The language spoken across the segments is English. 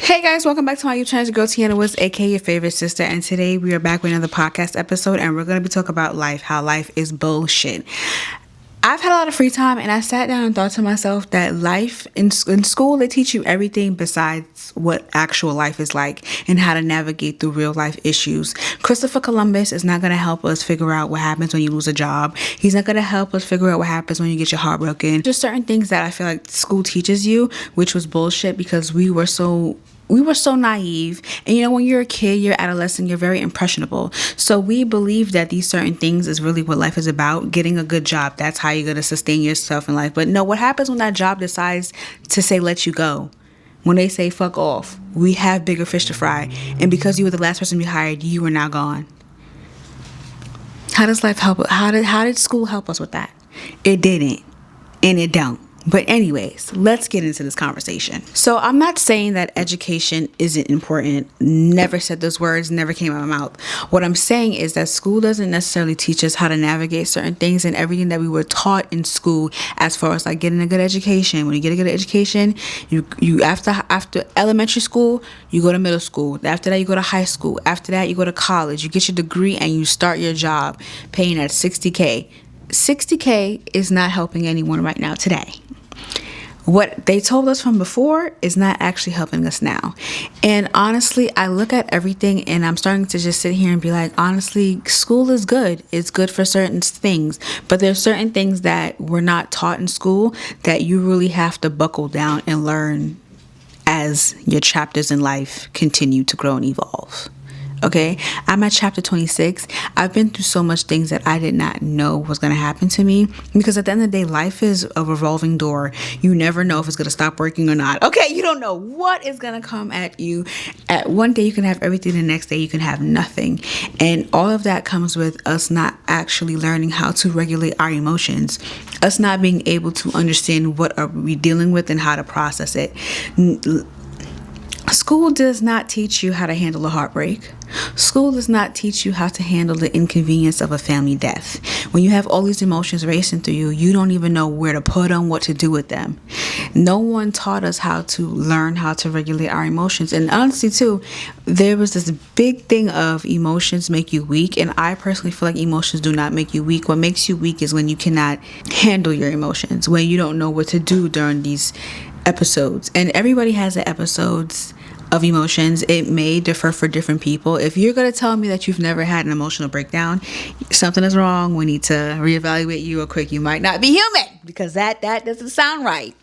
Hey guys, welcome back to my YouTube channel. It's your girl Tiana Woods, aka your favorite sister, and today we are back with another podcast episode, and we're going to be talking about life, how life is bullshit. I've had a lot of free time, and I sat down and thought to myself that life in school, they teach you everything besides what actual life is like and how to navigate through real life issues. Christopher Columbus is not going to help us figure out what happens when you lose a job. He's not going to help us figure out what happens when you get your heart broken. Just certain things that I feel like school teaches you, which was bullshit because we were so naive. And when you're a kid, you're adolescent, you're very impressionable. So we believe that these certain things is really what life is about. Getting a good job, that's how you're going to sustain yourself in life. But no, what happens when that job decides to say, let you go? When they say, fuck off, we have bigger fish to fry. And because you were the last person we hired, you are now gone. How does life help? How did school help us with that? It didn't. And it don't. But anyways, let's get into this conversation. So I'm not saying that education isn't important. Never said those words, never came out of my mouth. What I'm saying is that school doesn't necessarily teach us how to navigate certain things and everything that we were taught in school as far as like getting a good education. When you get a good education, you after elementary school, you go to middle school. After that, you go to high school. After that, you go to college. You get your degree and you start your job paying at $60K. $60K is not helping anyone right now today. What they told us from before is not actually helping us now. And honestly, I look at everything and I'm starting to just sit here and be like, honestly, school is good. It's good for certain things. But there's certain things that were not taught in school that you really have to buckle down and learn as your chapters in life continue to grow and evolve. Okay, I'm at chapter 26. I've been through so much things that I did not know was going to happen to me, because at the end of the day, life is a revolving door. You never know if it's going to stop working or not. Okay, you don't know what is going to come at you. At one day you can have everything, the next day you can have nothing. And all of that comes with us not actually learning how to regulate our emotions, us not being able to understand what are we dealing with and how to process it. School does not teach you how to handle a heartbreak. School does not teach you how to handle the inconvenience of a family death. When you have all these emotions racing through you, you don't even know where to put them, what to do with them. No one taught us how to learn how to regulate our emotions. And honestly, too, there was this big thing of emotions make you weak. And I personally feel like emotions do not make you weak. What makes you weak is when you cannot handle your emotions, when you don't know what to do during these episodes. And everybody has the episodes of emotions. It may differ for different people. If you're going to tell me that you've never had an emotional breakdown, something is wrong. We need to reevaluate you real quick. You might not be human, because that doesn't sound right.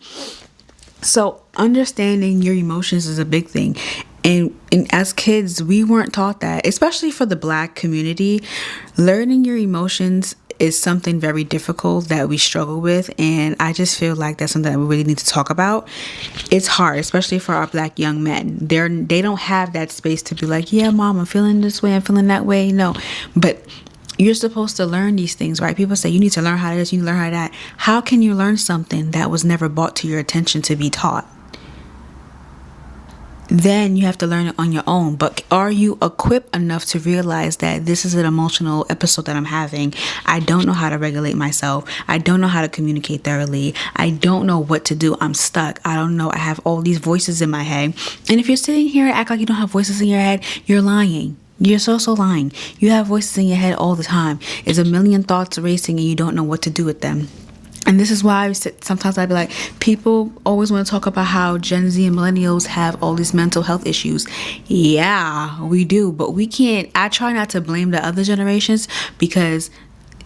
So understanding your emotions is a big thing. And as kids, we weren't taught that, especially for the Black community. Learning your emotions is something very difficult that we struggle with, and I just feel like that's something that we really need to talk about. It's hard, especially for our Black young men. They don't have that space to be like, yeah, mom, I'm feeling this way, I'm feeling that way. No, but you're supposed to learn these things, right? People say you need to learn how to this, you need to learn how to that. How can you learn something that was never brought to your attention to be taught? Then you have to learn it on your own. But are you equipped enough to realize that this is an emotional episode that I'm having? I don't know how to regulate myself. I don't know how to communicate thoroughly. I don't know what to do. I'm stuck. I don't know. I have all these voices in my head. And if you're sitting here and act like you don't have voices in your head, you're lying. You're so lying. You have voices in your head all the time. There's a million thoughts racing and you don't know what to do with them. And this is why sometimes I'd be like, people always want to talk about how Gen Z and millennials have all these mental health issues. Yeah, we do. But we can't. I try not to blame the other generations, because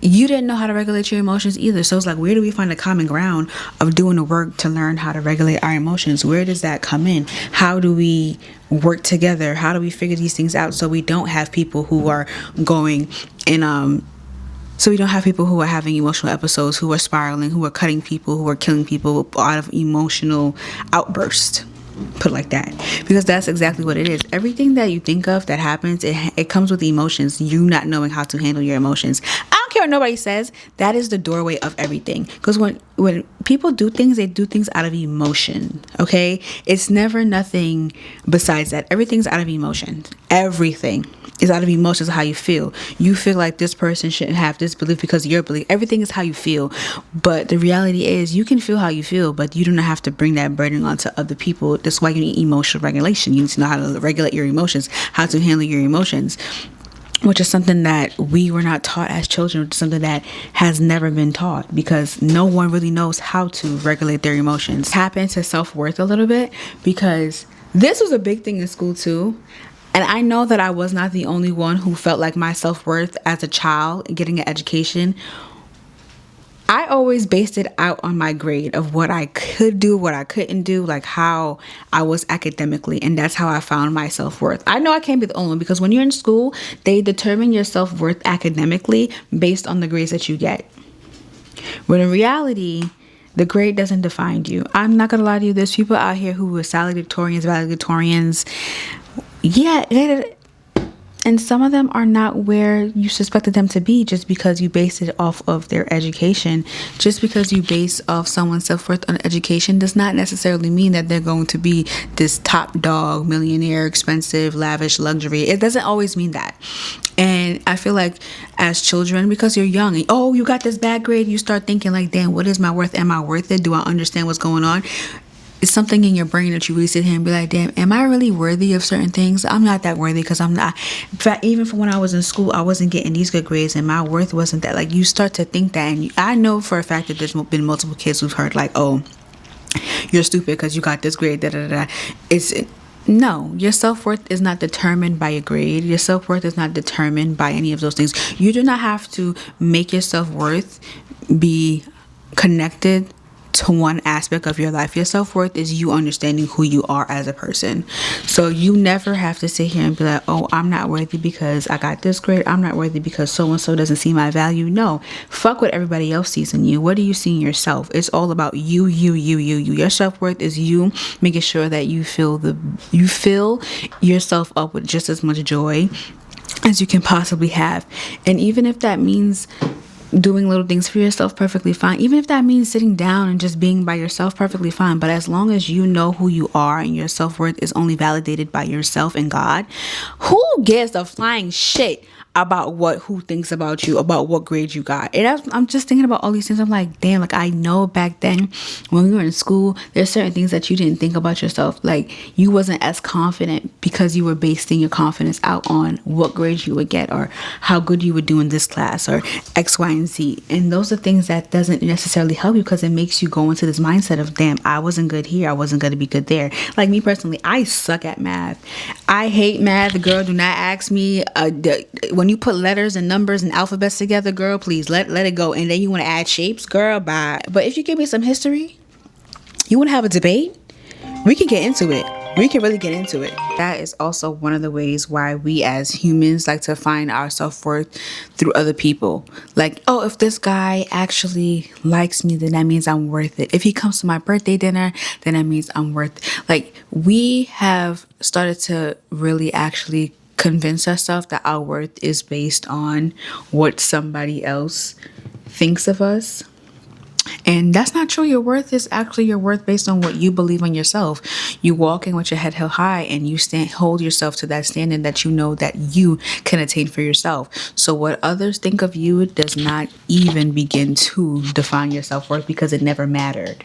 you didn't know how to regulate your emotions either. So it's like, where do we find the common ground of doing the work to learn how to regulate our emotions? Where does that come in? How do we work together? How do we figure these things out so we don't have people who are going and so we don't have people who are having emotional episodes, who are spiraling, who are cutting people, who are killing people out of emotional outbursts. Put it like that. Because that's exactly what it is. Everything that you think of that happens, it comes with emotions. You not knowing how to handle your emotions. I don't care what nobody says. That is the doorway of everything. Because when people do things, they do things out of emotion. Okay, it's never nothing besides that. Everything's out of emotion. Everything is out of emotions of how you feel. You feel like this person shouldn't have this belief because of your belief. Everything is how you feel. But the reality is you can feel how you feel, but you do not have to bring that burden onto other people. That's why you need emotional regulation. You need to know how to regulate your emotions, how to handle your emotions, which is something that we were not taught as children, which is something that has never been taught because no one really knows how to regulate their emotions. Tap into self-worth a little bit because this was a big thing in school too. And I know that I was not the only one who felt like my self-worth as a child getting an education. I always based it out on my grade of what I could do, what I couldn't do, like how I was academically. And that's how I found my self-worth. I know I can't be the only one because when you're in school, they determine your self-worth academically based on the grades that you get. When in reality, the grade doesn't define you. I'm not going to lie to you. There's people out here who are valedictorians. Yeah, and some of them are not where you suspected them to be just because you base it off of their education. Just because you base off someone's self-worth on education does not necessarily mean that they're going to be this top dog, millionaire, expensive, lavish luxury. It doesn't always mean that. And I feel like as children, because you're young and you got this bad grade, you start thinking like, damn, what is my worth? Am I worth it? Do I understand what's going on? It's something in your brain that you really sit here and be like, damn, am I really worthy of certain things? I'm not that worthy because I'm not. In fact, even from when I was in school, I wasn't getting these good grades and my worth wasn't that. Like, you start to think that. And I know for a fact that there's been multiple kids who've heard like, oh, you're stupid because you got this grade, da da da. No, your self-worth is not determined by a grade. Your self-worth is not determined by any of those things. You do not have to make your self-worth be connected to one aspect of your life. Your self-worth is you understanding who you are as a person. So you never have to sit here and be like, oh, I'm not worthy because I got this grade. I'm not worthy because so-and-so doesn't see my value. No, fuck what everybody else sees in you. What do you see in yourself? It's all about you. Your self-worth is you making sure that you fill yourself up with just as much joy as you can possibly have. And even if that means doing little things for yourself, perfectly fine. Even if that means sitting down and just being by yourself, perfectly fine. But as long as you know who you are and your self-worth is only validated by yourself and God, who gives a flying shit about who thinks about you, about what grade you got? And I'm just thinking about all these things. I'm like, damn, like I know back then when we were in school, there's certain things that you didn't think about yourself. Like you wasn't as confident because you were basing your confidence out on what grades you would get or how good you would do in this class or X, Y, and Z. And those are things that doesn't necessarily help you because it makes you go into this mindset of, damn, I wasn't good here. I wasn't going to be good there. Like me personally, I suck at math. I hate math. Girl, do not ask me. When you put letters and numbers and alphabets together, girl, please let it go. And then you want to add shapes, girl, bye. But if you give me some history, you want to have a debate, we can get into it. We can really get into it. That is also one of the ways why we as humans like to find our self-worth through other people. Like, oh, if this guy actually likes me, then that means I'm worth it. If he comes to my birthday dinner, then that means I'm worth it. Like, we have started to really actually convince ourselves that our worth is based on what somebody else thinks of us. And that's not true. Your worth is actually your worth based on what you believe in yourself. You walk in with your head held high and you hold yourself to that standard that you know that you can attain for yourself. So what others think of you does not even begin to define your self-worth because it never mattered.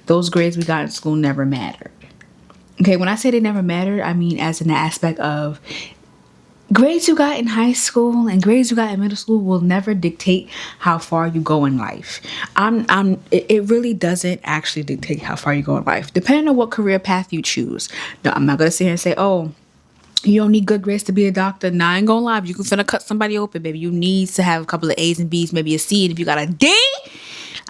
Those grades we got in school never mattered. Okay, when I say they never mattered, I mean as in the aspect of grades you got in high school and grades you got in middle school will never dictate how far you go in life. It really doesn't actually dictate how far you go in life, depending on what career path you choose. Now, I'm not gonna sit here and say, oh, you don't need good grades to be a doctor. Nah, I ain't gonna lie. You can finna cut somebody open, baby. You need to have a couple of A's and B's, maybe a C. And if you got a D,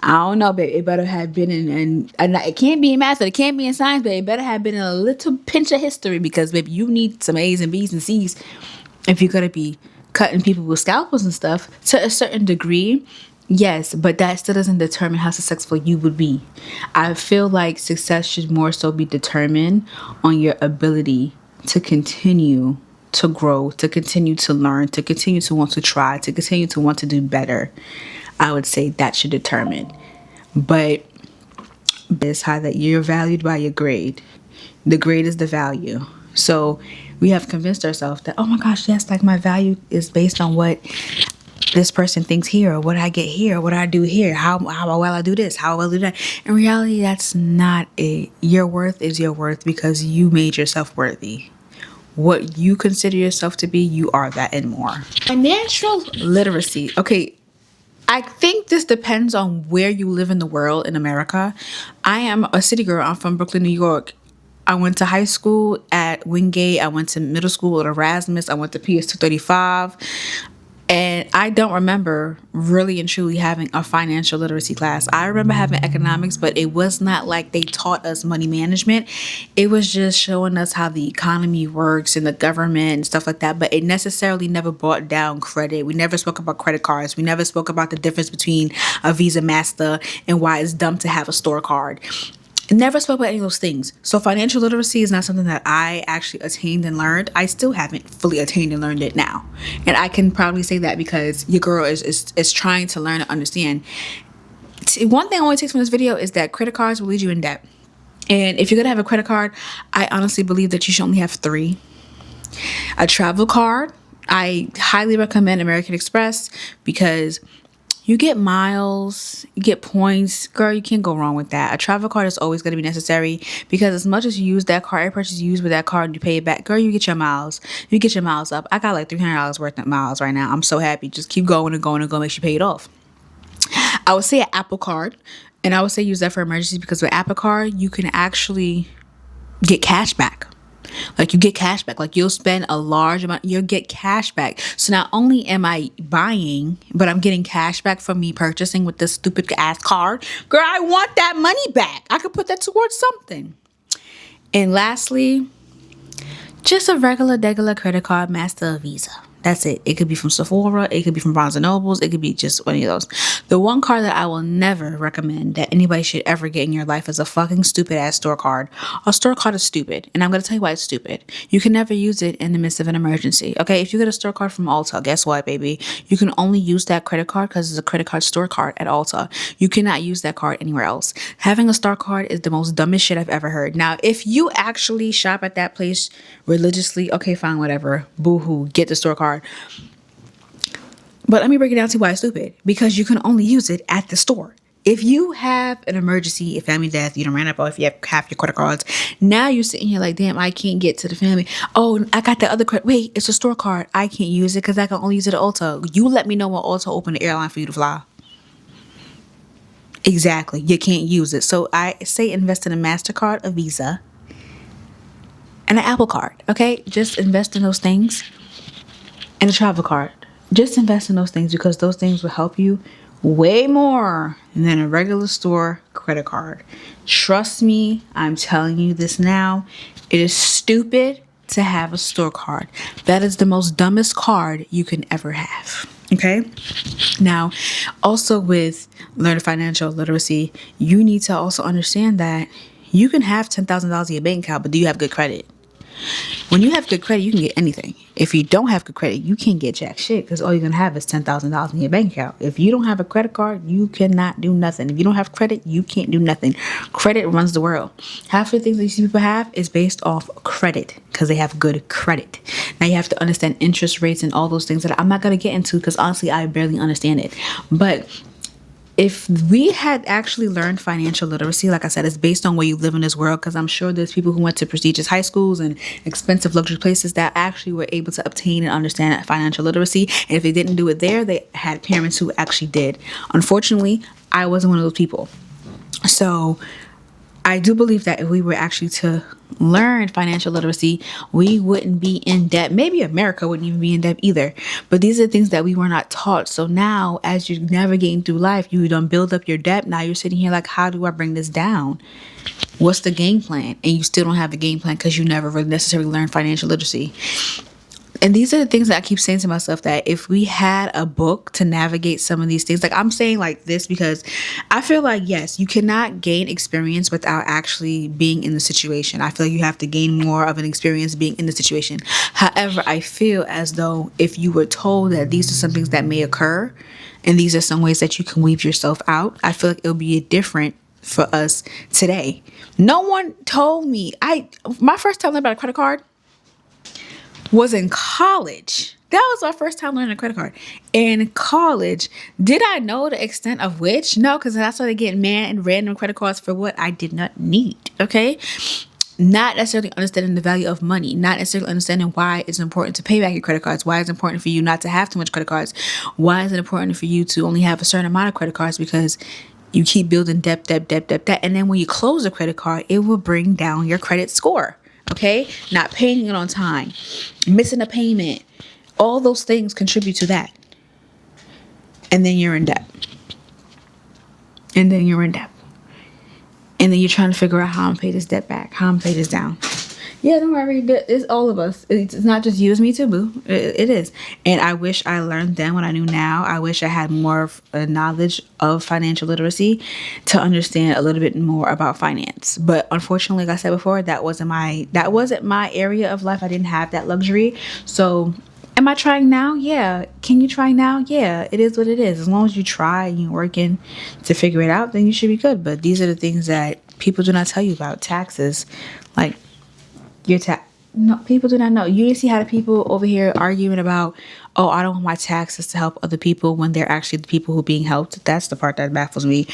I don't know, baby. It better have been in it can't be in math, it can't be in science, but it better have been in a little pinch of history because, baby, you need some A's and B's and C's if you're gonna be cutting people with scalpels and stuff to a certain degree. Yes, but that still doesn't determine how successful you would be. I feel like success should more so be determined on your ability to continue to grow, to continue to learn, to continue to want to try, to continue to want to do better, I would say that should determine. But it's how that you're valued by your grade. The grade is the value. So we have convinced ourselves that, oh my gosh, yes, like my value is based on what this person thinks here, or what I get here, or what I do here, how well I do this, how well I do that. In reality, that's not it. Your worth is your worth because you made yourself worthy. What you consider yourself to be, you are that and more. Financial literacy. Okay, I think this depends on where you live in the world in America. I am a city girl. I'm from Brooklyn, New York. I went to high school at Wingate. I went to middle school at Erasmus. I went to PS 235. And I don't remember really and truly having a financial literacy class. I remember having economics, but it was not like they taught us money management. It was just showing us how the economy works and the government and stuff like that. But it necessarily never brought down credit. We never spoke about credit cards. We never spoke about the difference between a Visa, Master, and why it's dumb to have a store card. Never spoke about any of those things. So financial literacy is not something that I actually attained and learned. I still haven't fully attained and learned it now. And I can probably say that because your girl is trying to learn and understand. One thing I want to take from this video is that credit cards will lead you in debt. And if you're going to have a credit card, I honestly believe that you should only have 3. A travel card, I highly recommend American Express because you get miles, you get points. Girl, you can't go wrong with that. A travel card is always going to be necessary because as much as you use that card, every purchase you use with that card and you pay it back, girl, you get your miles. You get your miles up. I got like $300 worth of miles right now. I'm so happy. Just keep going and going and going. Make sure you pay it off. I would say an Apple Card, and I would say use that for emergencies because with Apple Card, you can actually get cash back. Like you get cash back. Like you'll spend a large amount, you'll get cash back. So not only am I buying, but I'm getting cash back from me purchasing with this stupid ass card. Girl, I want that money back. I could put that towards something. And lastly, just a regular credit card, Master or Visa. That's it. It could be from Sephora. It could be from Barnes & Nobles. It could be just one of those. The one card that I will never recommend that anybody should ever get in your life is a fucking stupid ass store card. A store card is stupid. And I'm going to tell you why it's stupid. You can never use it in the midst of an emergency. Okay, if you get a store card from Ulta, guess what, baby? You can only use that credit card because it's a credit card store card at Ulta. You cannot use that card anywhere else. Having a store card is the most dumbest shit I've ever heard. Now, if you actually shop at that place religiously, okay, fine, whatever. Boo-hoo, get the store card. But let me break it down to why it's stupid. Because you can only use it at the store. If you have an emergency, a family death, you don't ran up, or if you have half your credit cards, now you're sitting here like, damn, I can't get to the family. Oh, I got the other credit. Wait, it's a store card. I can't use it because I can only use it at Ulta. You let me know when Ulta open the airline for you to fly. Exactly. You can't use it. So I say invest in a MasterCard, a Visa, and an Apple Card. Okay? Just invest in those things. And a travel card. Just invest in those things because those things will help you way more than a regular store credit card. Trust me, I'm telling you this now. It is stupid to have a store card. That is the most dumbest card you can ever have. Okay? Now, also with learning financial literacy, you need to also understand that you can have $10,000 in your bank account, but do you have good credit? When you have good credit, you can get anything. If you don't have good credit, you can't get jack shit because all you're going to have is $10,000 in your bank account. If you don't have a credit card, you cannot do nothing. If you don't have credit, you can't do nothing. Credit runs the world. Half of the things that you see people have is based off credit because they have good credit. Now you have to understand interest rates and all those things that I'm not going to get into because honestly, I barely understand it. But if we had actually learned financial literacy, like I said, it's based on where you live in this world, because I'm sure there's people who went to prestigious high schools and expensive luxury places that actually were able to obtain and understand financial literacy. And if they didn't do it there, they had parents who actually did. Unfortunately, I wasn't one of those people. So I do believe that if we were actually to learn financial literacy, we wouldn't be in debt. Maybe America wouldn't even be in debt either. But these are things that we were not taught. So now as you're navigating through life, you don't build up your debt. Now you're sitting here like, how do I bring this down? What's the game plan? And you still don't have the game plan because you never really necessarily learned financial literacy. And these are the things that I keep saying to myself, that if we had a book to navigate some of these things, like I'm saying like this because I feel like, yes, you cannot gain experience without actually being in the situation. I feel like you have to gain more of an experience being in the situation. However, I feel as though if you were told that these are some things that may occur and these are some ways that you can weave yourself out, I feel like it'll be different for us today. No one told me. My first time learning about a credit card was in college. That was my first time learning a credit card. In college, did I know the extent of which? No, because that's why they get mad and random credit cards for what I did not need. Okay. Not necessarily understanding the value of money, not necessarily understanding why it's important to pay back your credit cards, why it's important for you not to have too much credit cards, why is it important for you to only have a certain amount of credit cards, because you keep building debt. And then when you close a credit card, it will bring down your credit score. Okay? Not paying it on time, missing a payment, all those things contribute to that. And then you're in debt. And then you're trying to figure out how I'm pay this debt back, how I'm pay this down. Yeah, don't worry. It's all of us. It's not just you, it's me too, boo. It is. And I wish I learned then what I knew now. I wish I had more of a knowledge of financial literacy to understand a little bit more about finance. But unfortunately, like I said before, that wasn't my area of life. I didn't have that luxury. So am I trying now? Yeah. Can you try now? Yeah. It is what it is. As long as you try and you're working to figure it out, then you should be good. But these are the things that people do not tell you about. Taxes. Like, no, people do not know. You see how the people over here arguing about, oh, I don't want my taxes to help other people when they're actually the people who are being helped. That's the part that baffles me.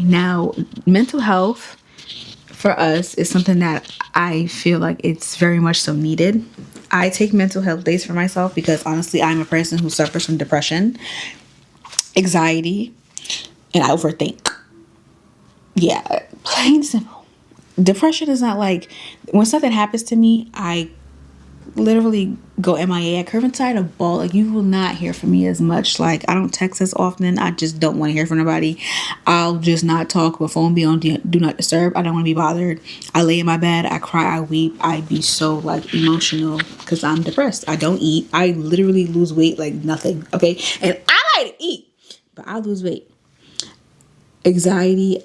Now, mental health for us is something that I feel like it's very much so needed. I take mental health days for myself because honestly, I'm a person who suffers from depression, anxiety, and I overthink. Yeah, plain and simple. Depression is not like, when something happens to me, I literally go MIA. I curve inside a ball. Like, you will not hear from me as much. Like, I don't text as often. I just don't want to hear from nobody. I'll just not talk. My phone be on do not disturb. I don't want to be bothered. I lay in my bed. I cry. I weep. I be so like emotional because I'm depressed. I don't eat. I literally lose weight like nothing. Okay. And I like to eat, but I lose weight. Anxiety.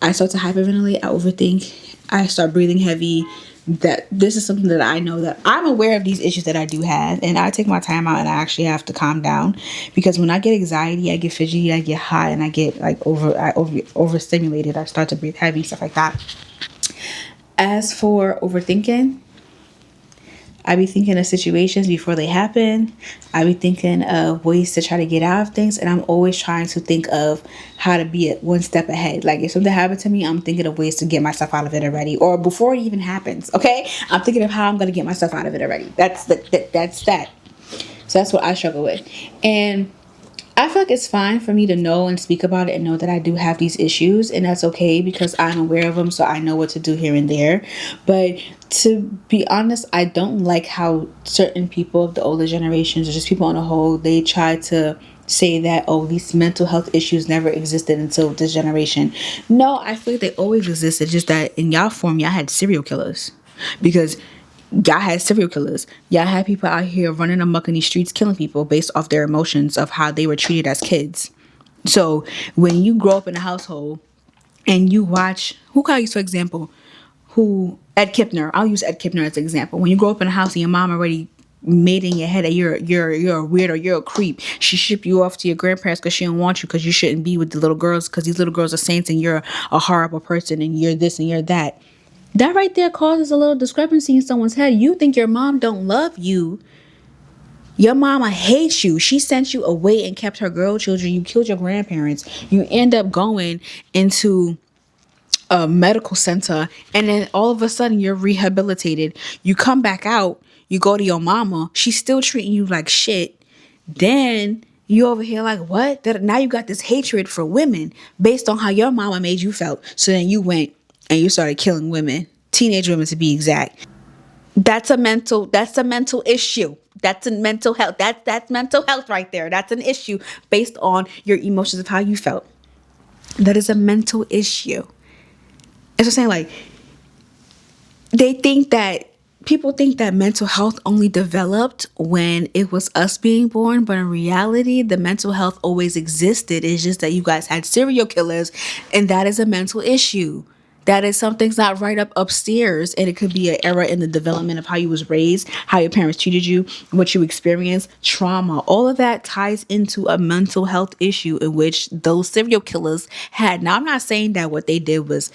I start to hyperventilate. I overthink. I start breathing heavy. That this is something that I know that I'm aware of these issues that I do have, and I take my time out and I actually have to calm down, because when I get anxiety, I get fidgety, I get hot, and I get like overstimulated. I start to breathe heavy, stuff like that. As for overthinking, I be thinking of situations before they happen. I be thinking of ways to try to get out of things. And I'm always trying to think of how to be one step ahead. Like, if something happened to me, I'm thinking of ways to get myself out of it already. Or before it even happens, okay? I'm thinking of how I'm going to get myself out of it already. That's that. So that's what I struggle with. And I feel like it's fine for me to know and speak about it and know that I do have these issues, and that's okay because I'm aware of them, so I know what to do here and there. But to be honest, I don't like how certain people of the older generations, or just people on the whole, they try to say that, oh, these mental health issues never existed until this generation. No, I feel like they always existed, just that in y'all form, y'all had serial killers. Because y'all had serial killers. Y'all had people out here running amok in these streets, killing people based off their emotions of how they were treated as kids. So when you grow up in a household and you watch, who can I use for example? Ed Kipner. I'll use Ed Kipner as an example. When you grow up in a house and your mom already made in your head that you're a weirdo, you're a creep. She shipped you off to your grandparents because she don't want you, because you shouldn't be with the little girls because these little girls are saints and you're a horrible person and you're this and you're that. That right there causes a little discrepancy in someone's head. You think your mom don't love you. Your mama hates you. She sent you away and kept her girl children. You killed your grandparents. You end up going into a medical center, and then all of a sudden you're rehabilitated. You come back out. You go to your mama. She's still treating you like shit. Then you over here like, what? Now you got this hatred for women based on how your mama made you felt. So then you went and you started killing women, teenage women to be exact. That's a mental issue. That's a mental health. That's mental health right there. That's an issue based on your emotions of how you felt. That is a mental issue. It's just saying, like, they think that people think that mental health only developed when it was us being born, but in reality, the mental health always existed. It's just that you guys had serial killers, and that is a mental issue. That is something's not right up upstairs, and it could be an error in the development of how you was raised, how your parents treated you, what you experienced, trauma. All of that ties into a mental health issue in which those serial killers had. Now, I'm not saying that what they did was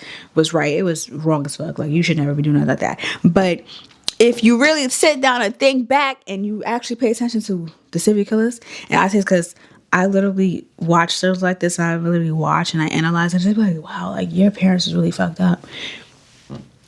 right. It was wrong as fuck. Like, you should never be doing nothing like that. But if you really sit down and think back and you actually pay attention to the serial killers, and I say it's because I literally watch shows like this, and I literally watch and I analyze and just be like, wow, like your parents is really fucked up.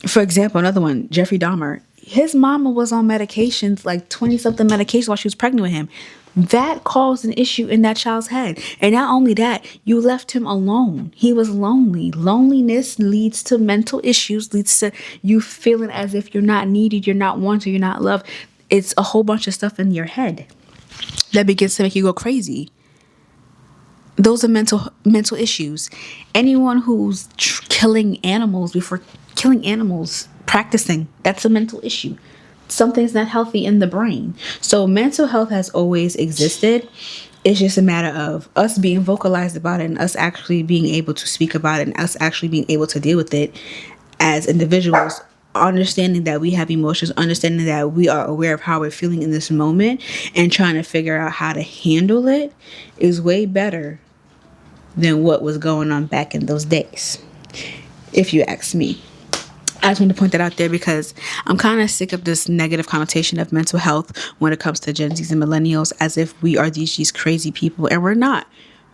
For example, another one, Jeffrey Dahmer. His mama was on medications, like 20-something medications while she was pregnant with him. That caused an issue in that child's head. And not only that, you left him alone. He was lonely. Loneliness leads to mental issues, leads to you feeling as if you're not needed, you're not wanted, you're not loved. It's a whole bunch of stuff in your head that begins to make you go crazy. Those are mental issues. Anyone who's killing animals before killing animals, practicing, that's a mental issue. Something's not healthy in the brain. So mental health has always existed. It's just a matter of us being vocalized about it and us actually being able to speak about it and us actually being able to deal with it as individuals, understanding that we have emotions, understanding that we are aware of how we're feeling in this moment, and trying to figure out how to handle it is way better than what was going on back in those days, if you ask me. I just want to point that out there because I'm kind of sick of this negative connotation of mental health when it comes to Gen Zs and millennials, as if we are these crazy people, and we're not.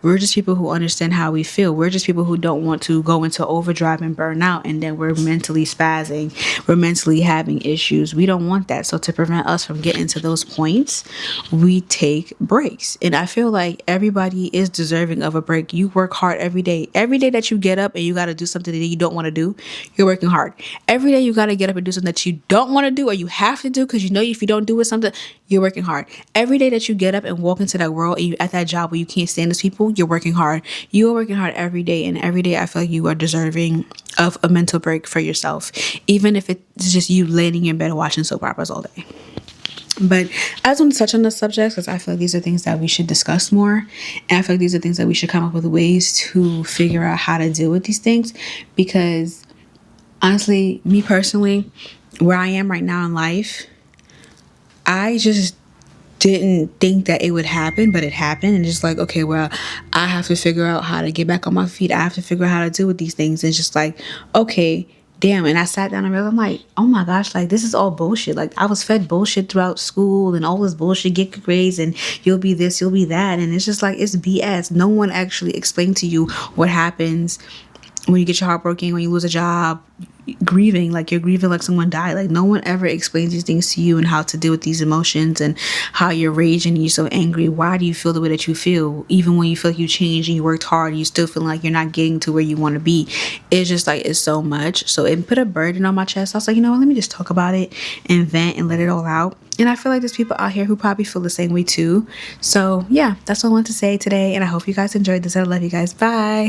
We're just people who understand how we feel. We're just people who don't want to go into overdrive and burn out, and then we're mentally spazzing. We're mentally having issues. We don't want that. So to prevent us from getting to those points, we take breaks. And I feel like everybody is deserving of a break. You work hard every day. Every day that you get up and you got to do something that you don't want to do, you're working hard. Every day you got to get up and do something that you don't want to do or you have to do because you know if you don't do it something, you're working hard. Every day that you get up and walk into that world and you at that job where you can't stand those people, you're working hard. You are working hard every day, and every day I feel like you are deserving of a mental break for yourself, even if it's just you laying in your bed watching soap operas all day. But I just want to touch on the subject because I feel like these are things that we should discuss more, and I feel like these are things that we should come up with ways to figure out how to deal with these things, because honestly, me personally, where I am right now in life, I just didn't think that it would happen, but it happened. And just like, okay, well, I have to figure out how to get back on my feet. I have to figure out how to deal with these things. And just like, okay, damn. And I sat down and realized, I'm like, oh my gosh, like this is all bullshit. Like I was fed bullshit throughout school and all this bullshit, get good grades and you'll be this, you'll be that. And it's just like, it's BS. No one actually explained to you what happens when you get your heart broken, when you lose a job, grieving, like you're grieving like someone died. Like no one ever explains these things to you and how to deal with these emotions and how you're raging and you're so angry. Why do you feel the way that you feel? Even when you feel like you changed and you worked hard, you still feel like you're not getting to where you want to be. It's just like, it's so much. So it put a burden on my chest. I was like, you know what, let me just talk about it and vent and let it all out. And I feel like there's people out here who probably feel the same way too. So yeah, that's all I want to say today. And I hope you guys enjoyed this. I love you guys. Bye.